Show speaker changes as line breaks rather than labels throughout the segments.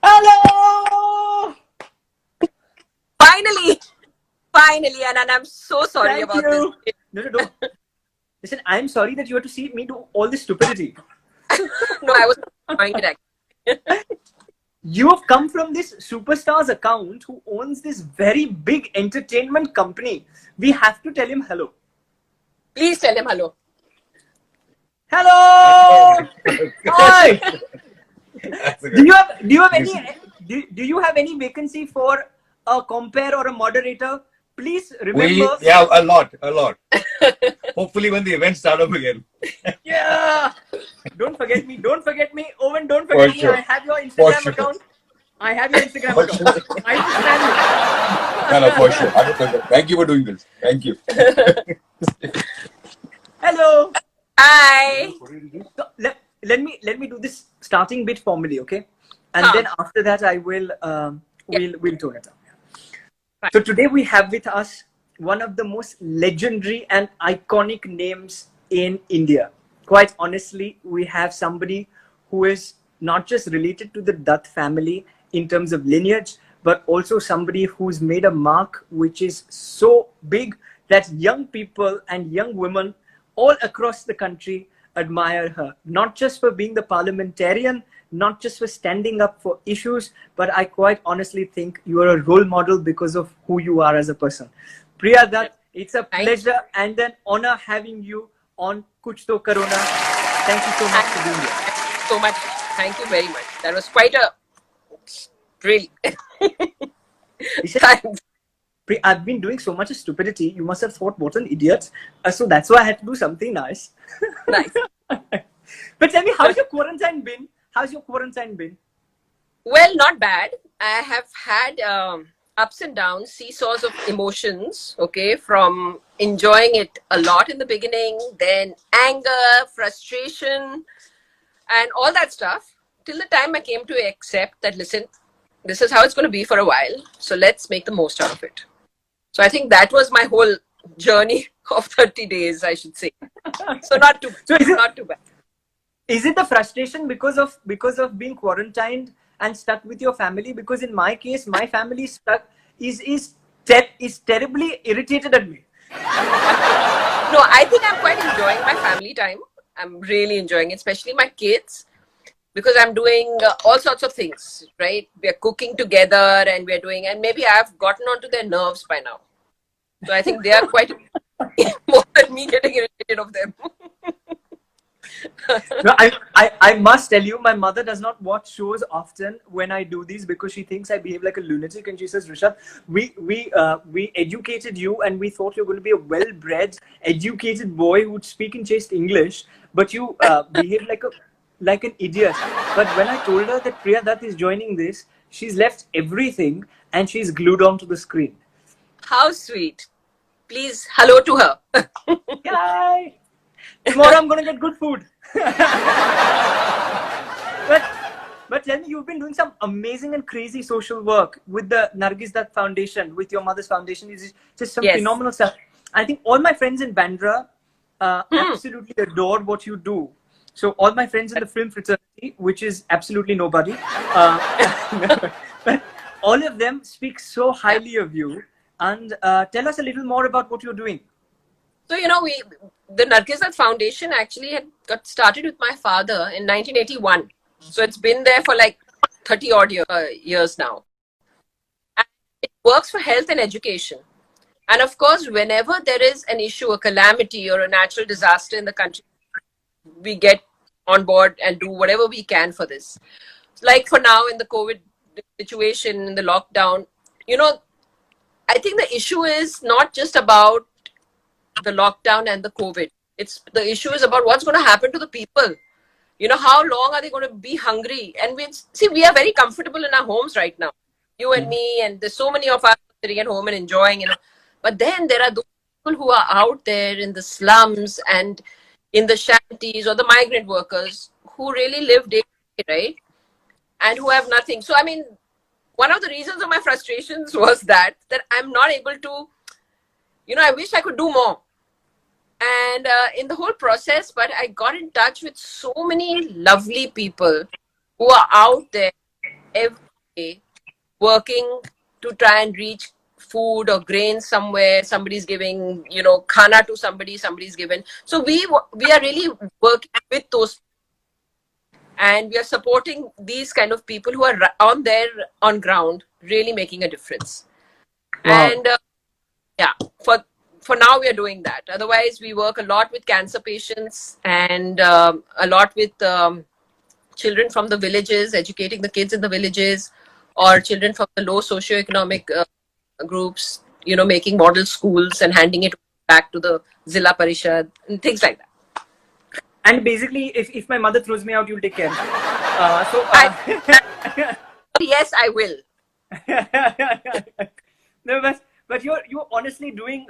Hello!
Finally, and I'm so sorry
Thank
about
you.
this.
No. Listen, I'm sorry that you had to see me do all this stupidity.
No, I was enjoying it actually.
You have come from this superstar's account who owns this very big entertainment company. We have to tell him hello.
Please tell him hello.
Hello! Hi! Do you have any vacancy for a compare or a moderator? Please remember.
Yeah, a lot. Hopefully when the events start up again.
Yeah. Don't forget me. Owen, don't forget me.
Sure.
I have your Instagram account. I understand you.
No, for sure. 100%. Thank you for doing this. Thank you.
Hello.
Hi.
So let me do this starting bit formally, okay? And then after that I will we'll tone it down. So today we have with us one of the most legendary and iconic names in India. Quite honestly, we have somebody who is not just related to the Dutt family in terms of lineage, but also somebody who's made a mark which is so big that young people and young women all across the country admire her, not just for being the parliamentarian, not just for standing up for issues, but I quite honestly think you are a role model because of who you are as a person. Priya Dutt, it's a pleasure and an honor having you on Kuch Toh Karona. Thank you so much for being here.
Thank you so much. Thank you very much. That was quite a drill. Thanks.
I've been doing so much stupidity. You must have thought, what an idiot. So that's why I had to do something nice.
Nice.
But tell me, how's your quarantine been?
Well, not bad. I have had ups and downs, seesaws of emotions, okay, from enjoying it a lot in the beginning, then anger, frustration, and all that stuff, till the time I came to accept that, listen, this is how it's going to be for a while, so let's make the most out of it. So I think that was my whole journey of 30 days, I should say. So not too bad.
Is it the frustration because of being quarantined and stuck with your family? Because in my case, my family is terribly irritated at me.
No, I think I'm quite enjoying my family time. I'm really enjoying it, especially my kids, because I'm doing all sorts of things, right? We're cooking together and and maybe I've gotten onto their nerves by now. So I think they are quite more than me getting irritated of them.
No, I must tell you, my mother does not watch shows often when I do these because she thinks I behave like a lunatic, and she says, Rishabh, we educated you and we thought you're going to be a well-bred, educated boy who would speak in chaste English, but you behave like an idiot. But when I told her that Priya Dutt is joining this, she's left everything and she's glued onto the screen.
How sweet. Please, hello to her.
Yay! Tomorrow I'm going to get good food. But tell me, you've been doing some amazing and crazy social work with the Nargis Dutt Foundation, with your mother's foundation. It's just some phenomenal stuff. I think all my friends in Bandra absolutely adore what you do. So all my friends in the film fraternity, which is absolutely nobody, but all of them speak so highly of you. And tell us a little more about what you're doing.
So, the Nargis Dutt Foundation actually had got started with my father in 1981. So it's been there for like 30 odd years now. And it works for health and education. And of course, whenever there is an issue, a calamity or a natural disaster in the country, we get on board and do whatever we can for this. Like for now in the COVID situation, in the lockdown, I think the issue is not just about the lockdown and the COVID. The issue is about what's going to happen to the people. How long are they going to be hungry? And we are very comfortable in our homes right now. You and me, and there's so many of us sitting at home and enjoying, But then there are those people who are out there in the slums and in the shanties or the migrant workers who really live day to day, right? And who have nothing. So, one of the reasons of my frustrations was that I'm not able to, I wish I could do more. And in the whole process, but I got in touch with so many lovely people who are out there every day working to try and reach food or grains somewhere. Somebody's giving, khana to somebody, somebody's given. So we are really working with those, and we are supporting these kind of people who are on ground, really making a difference.
Wow.
And yeah, for now we are doing that. Otherwise, we work a lot with cancer patients and a lot with children from the villages, educating the kids in the villages, or children from the low socioeconomic groups, making model schools and handing it back to the Zilla Parishad and things like that.
And basically, if my mother throws me out, you'll take care.
Yes, I will.
No, but you're honestly doing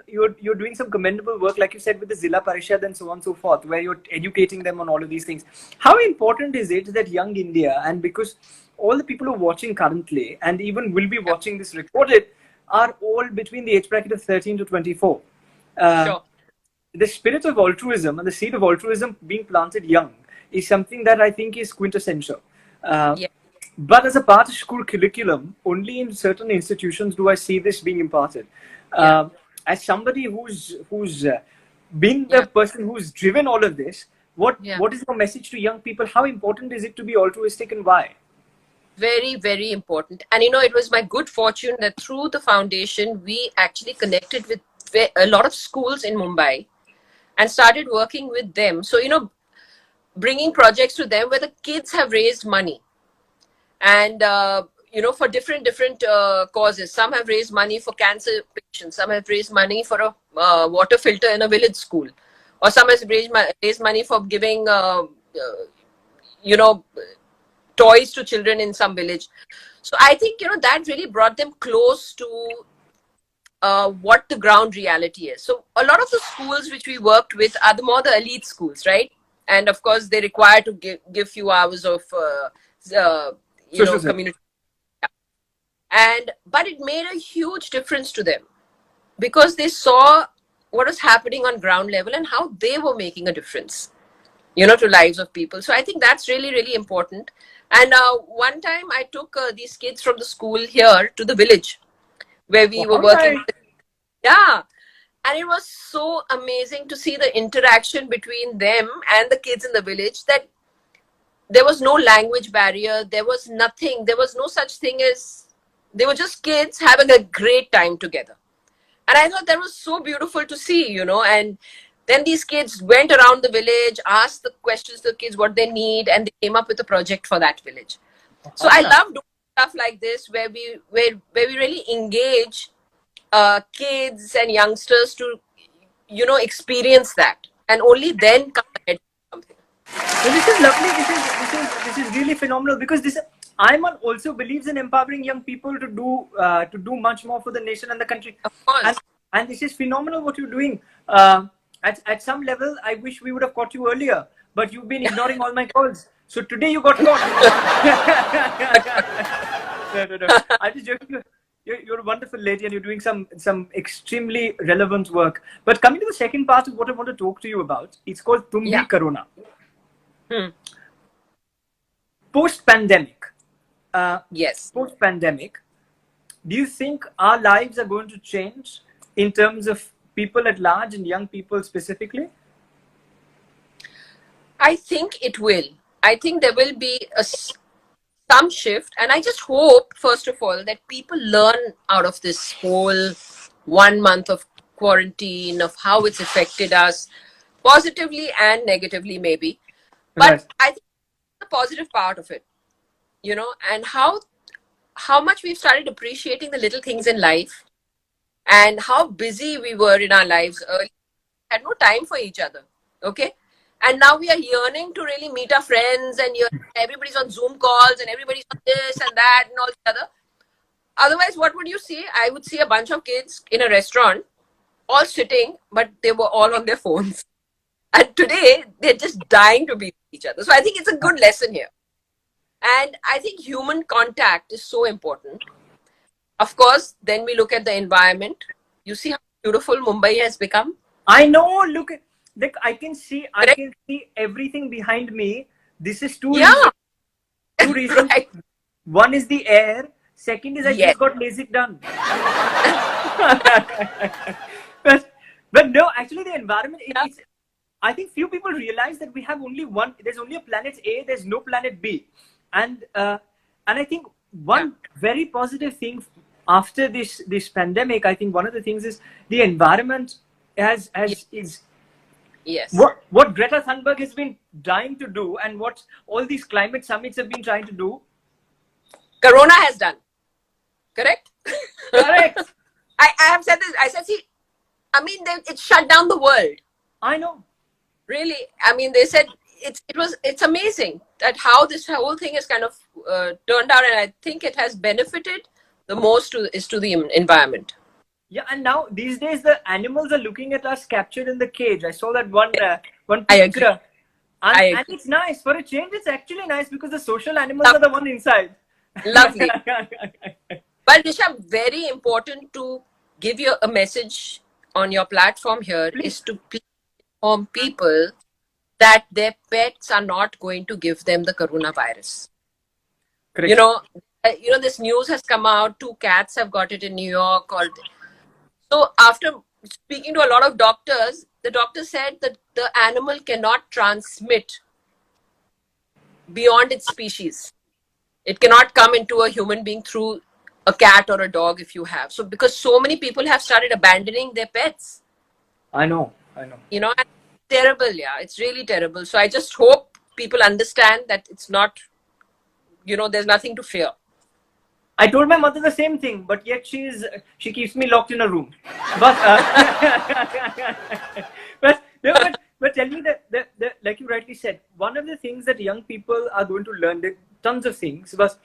some commendable work, like you said, with the Zilla Parishad and so on and so forth, where you're educating them on all of these things. How important is it that young India, and because all the people who are watching currently and even will be watching this recorded, are all between the age bracket of 13 to 24.
Sure.
The spirit of altruism and the seed of altruism being planted young is something that I think is quintessential.
Yeah.
But as a part of school curriculum, only in certain institutions do I see this being imparted. As somebody who's been the person who's driven all of this, what is your message to young people? How important is it to be altruistic, and why?
Very, very important. And it was my good fortune that through the foundation, we actually connected with a lot of schools in Mumbai and started working with them. So, bringing projects to them where the kids have raised money. And, for different causes. Some have raised money for cancer patients. Some have raised money for a water filter in a village school. Or some have raised money for giving, toys to children in some village. So I think, that really brought them close to what the ground reality is. So a lot of the schools which we worked with are the elite schools, right? And of course, they require to give few hours of, community. But it made a huge difference to them because they saw what was happening on ground level and how they were making a difference, to lives of people. So I think that's really, really important. And one time I took these kids from the school here to the village where we were working. Yeah. And it was so amazing to see the interaction between them and the kids in the village, that there was no language barrier. There was nothing. There was no such thing as, they were just kids having a great time together. And I thought that was so beautiful to see, and then these kids went around the village, asked the questions to the kids what they need, and they came up with a project for that village. So I love doing stuff like this where we really engage kids and youngsters to, experience that, and only then come ahead with something.
Well, this is lovely. This is really phenomenal, because IIMUN also believes in empowering young people to do much more for the nation and the country.
Of course.
And this is phenomenal what you're doing. At some level, I wish we would have caught you earlier, but you've been ignoring all my calls. So today you got caught. No. I'm just joking. You're a wonderful lady, and you're doing some extremely relevant work. But coming to the second part of what I want to talk to you about, it's called Kuch Toh Karona. Post-pandemic.
Yes.
Post-pandemic, do you think our lives are going to change in terms of people at large and young people specifically?
I think it will. I think there will be some shift, and I just hope, first of all, that people learn out of this whole 1 month of quarantine, of how it's affected us positively and negatively, maybe. But I think the positive part of it, and how much we've started appreciating the little things in life, and how busy we were in our lives earlier. We had no time for each other. Okay. And now we are yearning to really meet our friends, and everybody's on Zoom calls, and everybody's on this and that and all the other. Otherwise, what would you see? I would see a bunch of kids in a restaurant, all sitting, but they were all on their phones. And today, they're just dying to be with each other. So I think it's a good lesson here. And I think human contact is so important. Of course, then we look at the environment. You see how beautiful Mumbai has become?
I know. Look, I can see everything behind me. This is two reasons.
Right.
One is the air. Second is I
Yes.
just got LASIK done. but no, actually the environment, it's, I think few people realize that we have only one, there's only a planet A, there's no planet B. And I think one very positive thing after this pandemic, I think one of the things is the environment is
Yes.
what Greta Thunberg has been trying to do, and what all these climate summits have been trying to do.
Corona has done. Correct?
Correct.
I have said this. I said, see, I mean, it shut down the world.
I know.
Really, I mean, they said it's amazing that how this whole thing has kind of turned out, and I think it has benefited the most to the environment.
Yeah, and now these days the animals are looking at us captured in the cage. I saw that one
I agree.
picture, and it's nice for a change. It's actually nice because the social animals are the one inside.
Lovely. But Rishabh, very important to give you a message on your platform here is to inform people that their pets are not going to give them the coronavirus.
Correct.
You know, this news has come out. 2 cats have got it in New York. So after speaking to a lot of doctors, the doctor said that the animal cannot transmit beyond its species. It cannot come into a human being through a cat or a dog if you have. So because so many people have started abandoning their pets.
I know.
You know, and it's terrible. Yeah, it's really terrible. So I just hope people understand that it's not, there's nothing to fear.
I told my mother the same thing, but yet she keeps me locked in a room. But but tell me that like you rightly said, one of the things that young people are going to learn, there are tons of things, but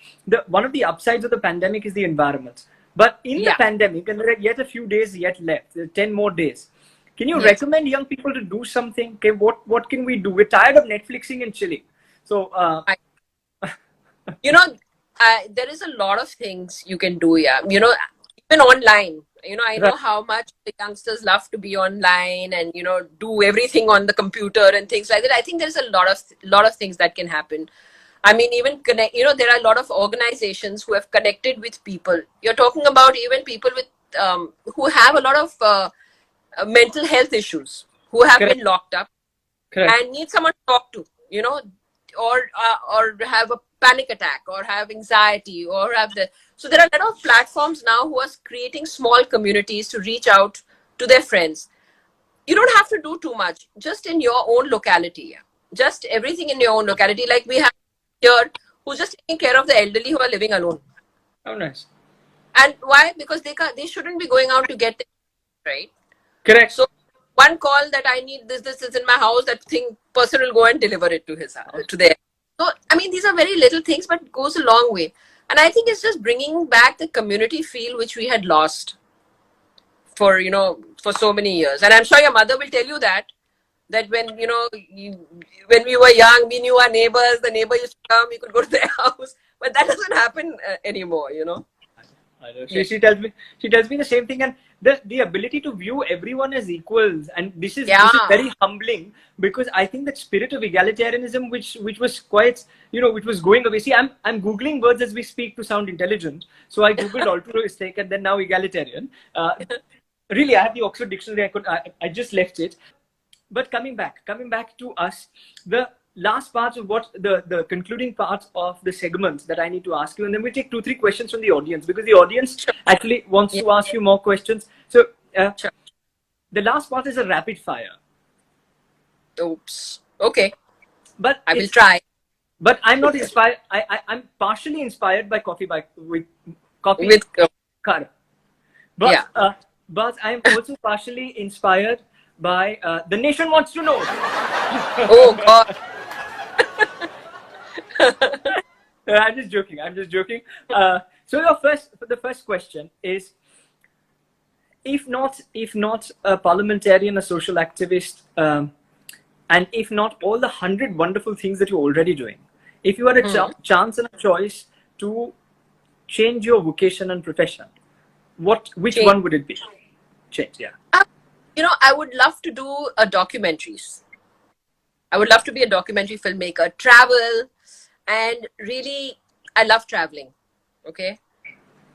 one of the upsides of the pandemic is the environment. But in the pandemic, and there are yet a few days yet left, 10 more days. Can you recommend young people to do something? Okay, what can we do? We're tired of Netflixing and chilling. So
there is a lot of things you can do. Yeah, even online. I know how much the youngsters love to be online and do everything on the computer and things like that. I think there's a lot of things that can happen. I mean, even connect. There are a lot of organizations who have connected with people. You're talking about even people with who have a lot of mental health issues, who have been locked up and need someone to talk to. Or have a panic attack, or have anxiety, or have so there are a lot of platforms now who are creating small communities to reach out to their friends. You don't have to do too much, just in your own locality. Just everything in your own locality. Like we have here, who's just taking care of the elderly who are living alone.
Oh, nice.
And why? Because they shouldn't be going out to get them, right?
Correct.
So one call that I need this is in my house, that person will go and deliver it to his house, to there. So, I mean, these are very little things, but it goes a long way. And I think it's just bringing back the community feel which we had lost for so many years. And I'm sure your mother will tell you that when, when we were young, we knew our neighbors, the neighbor used to come, we could go to their house, but that doesn't happen anymore,
I know. She tells me the same thing, and the ability to view everyone as equals, and this is very humbling, because I think that spirit of egalitarianism, which was quite, which was going away. See, I'm googling words as we speak to sound intelligent, so I googled altruistic and then now egalitarian. Really, I have the Oxford Dictionary. I just left it. But coming back to us, the last part of what the concluding part of the segments that I need to ask you, and then we take 2-3 questions from the audience, because the audience actually wants to ask you more questions. So the last part is a rapid fire.
Oops. Okay.
But
I will try.
But I'm not inspired. I'm partially inspired by coffee with Kara. But I'm also partially inspired by the nation wants to know.
Oh God.
I'm just joking. So the first question is, if not a parliamentarian, a social activist, and if not all the 100 wonderful things that you're already doing, if you had a chance and a choice to change your vocation and profession, which one would it be? Change, yeah.
I would love to do documentaries. I would love to be a documentary filmmaker, travel and really I love traveling. Okay.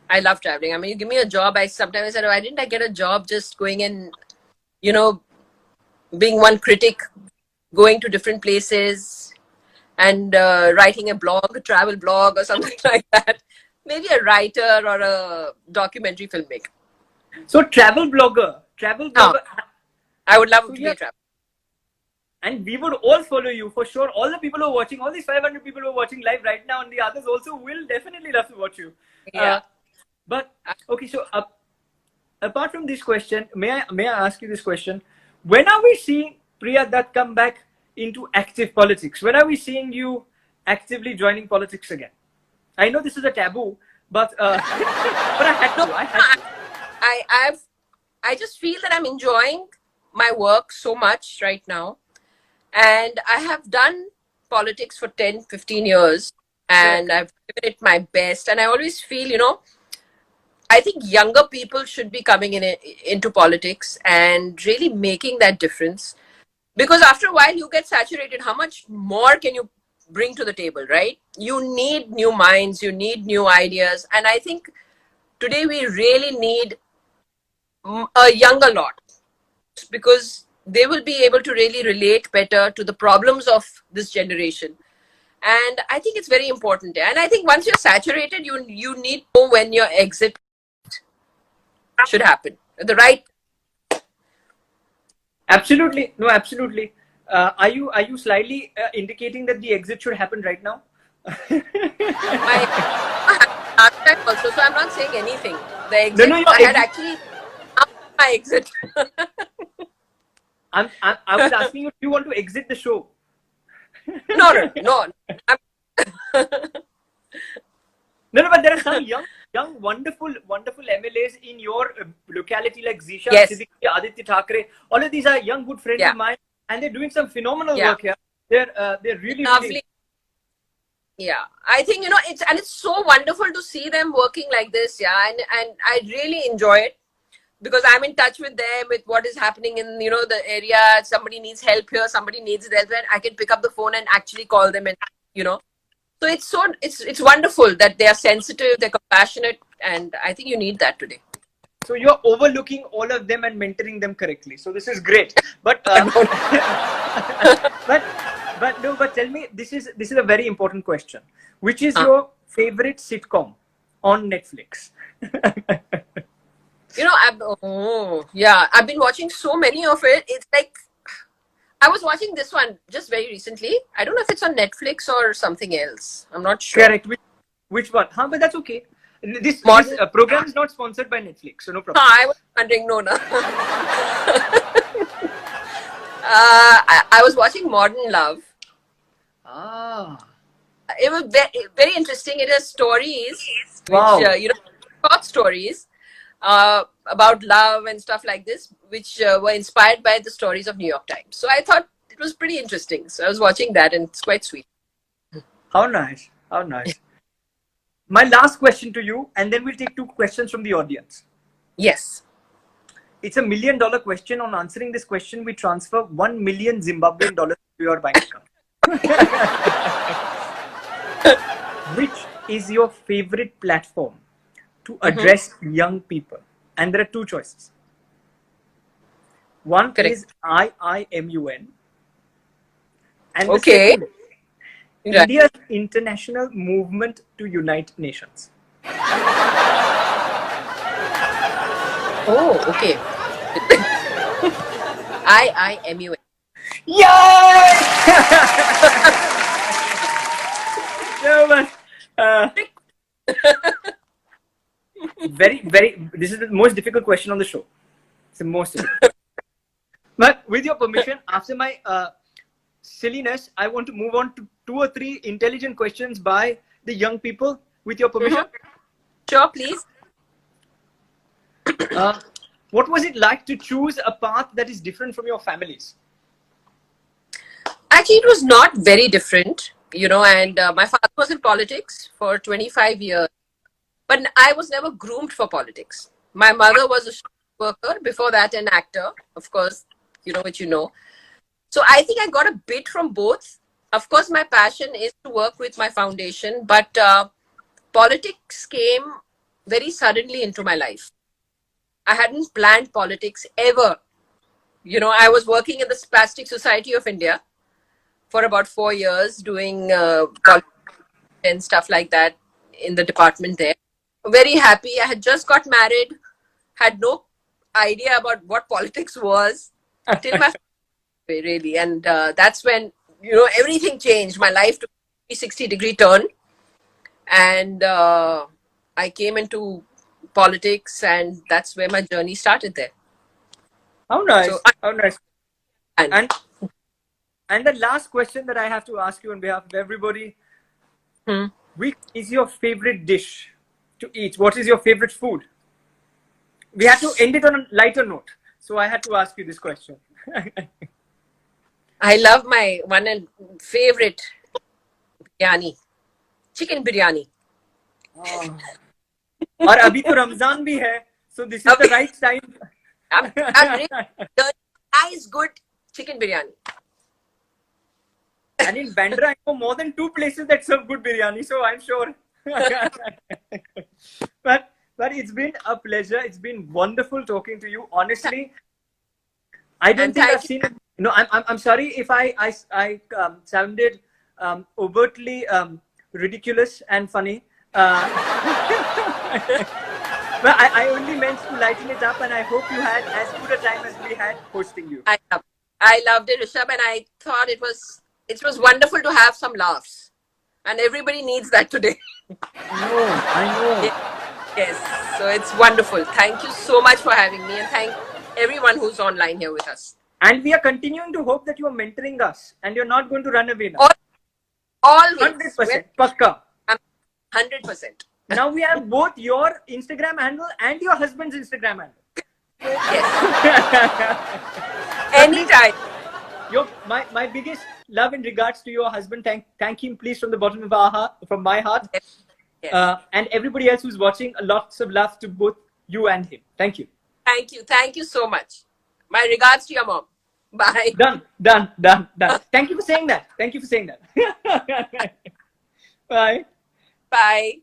I love traveling. I mean, you give me a job. Sometimes said, why didn't I get a job just going and, being one critic, going to different places and writing a blog, a travel blog or something like that. Maybe a writer or a documentary filmmaker.
So travel blogger.
I would love to be a traveler.
And we would all follow you for sure. All the people who are watching, all these 500 people who are watching live right now, and the others also will definitely love to watch you.
Yeah.
But okay, so apart from this question, may I ask you this question? When are we seeing Priya Dutt come back into active politics? When are we seeing you actively joining politics again? I know this is a taboo, but but I had to.
I just feel that I'm enjoying my work so much right now. And I have done politics for 10, 15 years and I've given it my best. And I always feel, I think younger people should be coming into politics and really making that difference. Because after a while you get saturated. How much more can you bring to the table, right? You need new minds, you need new ideas. And I think today we really need a younger lot, because they will be able to really relate better to the problems of this generation. And I think it's very important. And I think once you're saturated, you need to know when your exit should happen. The right.
Absolutely. No, absolutely. Are you slightly indicating that the exit should happen right now?
Last time also, so I'm not saying anything. The exit, I had actually my exit.
I was asking you, do you want to exit the show?
No.
No, but there are some young, wonderful MLAs in your locality, like Zisha, Siddiqui, Aditya Thackeray. All of these are young, good friends of mine, and they're doing some phenomenal work here. They're really
lovely. Yeah, I think it's so wonderful to see them working like this. Yeah, and I really enjoy it, because I'm in touch with them, with what is happening in the area. Somebody needs help here, somebody needs help, and I can pick up the phone and actually call them, and so it's wonderful that they are sensitive, they're compassionate, and I think you need that today.
So you're overlooking all of them and mentoring them correctly. So this is great. But but tell me, this is a very important question. Which is your favorite sitcom on Netflix?
I've been watching so many of it. It's like, I was watching this one just very recently. I don't know if it's on Netflix or something else. I'm not sure.
Correct. Which one? But that's okay. This program is not sponsored by Netflix, so no problem.
I was wondering, no. I was watching Modern Love. It was very, very interesting. It has stories, which, short stories about love and stuff like this, which were inspired by the stories of New York Times. So I thought it was pretty interesting. So I was watching that, and it's quite sweet.
How nice. How nice. My last question to you, and then we'll take 2 questions from the audience.
Yes.
It's $1 million question. On answering this question, we transfer 1 million Zimbabwean dollars to your bank account. Which is your favorite platform to address young people? And there are 2 choices. One is IIMUN. And the second is India's International Movement to Unite Nations.
Oh, okay. IIMUN.
Yay! No, but this is the most difficult question on the show. It's the most difficult. But with your permission, after my silliness, I want to move on to 2 or 3 intelligent questions by the young people, with your permission.
Sure, please.
What was it like to choose a path that is different from your family's?
Actually, it was not very different, and my father was in politics for 25 years, but I was never groomed for politics. My mother was a worker, before that an actor, of course, which So I think I got a bit from both. Of course, my passion is to work with my foundation, but politics came very suddenly into my life. I hadn't planned politics ever. You know, I was working in the Spastic Society of India for about 4 years, doing politics and stuff like that in the department there. Very happy. I had just got married, had no idea about what politics was till my really, and that's when, you know, everything changed. My life took a 360-degree turn, and I came into politics, and that's where my journey started there.
How nice.
So,
How nice.
and
And the last question that I have to ask you on behalf of everybody, which is your favorite dish to eat? What is your favorite food? We have to end it on a lighter note. So I had to ask you this question.
I love my one and favorite biryani, chicken biryani.
और अभी तो रमजान भी है, so this is the right time.
I'm really, nice, good chicken biryani.
And in Bandra, I know more than 2 places that serve good biryani, so I'm sure. but it's been a pleasure. It's been wonderful talking to you. Honestly, I don't think I've seen. No, I'm sorry if I sounded overtly ridiculous and funny. But I only meant to lighten it up, and I hope you had as good a time as we had hosting you.
I loved it, Rishabh, and I thought it was wonderful to have some laughs, and everybody needs that today.
I know.
Yes, so it's wonderful. Thank you so much for having me, and thank everyone who's online here with us.
And we are continuing to hope that you are mentoring us, and you're not going to run away now.
Always.
100%. Pakka.
100%.
Now we have both your Instagram handle and your husband's Instagram handle.
Yes. Anytime.
My biggest love in regards to your husband. Thank him, please, from the bottom of our heart, from my heart.
Yes.
And everybody else who's watching, lots of love to both you and him. Thank you.
Thank you so much. My regards to your mom. Bye.
Done. Thank you for saying that. Bye.
Bye.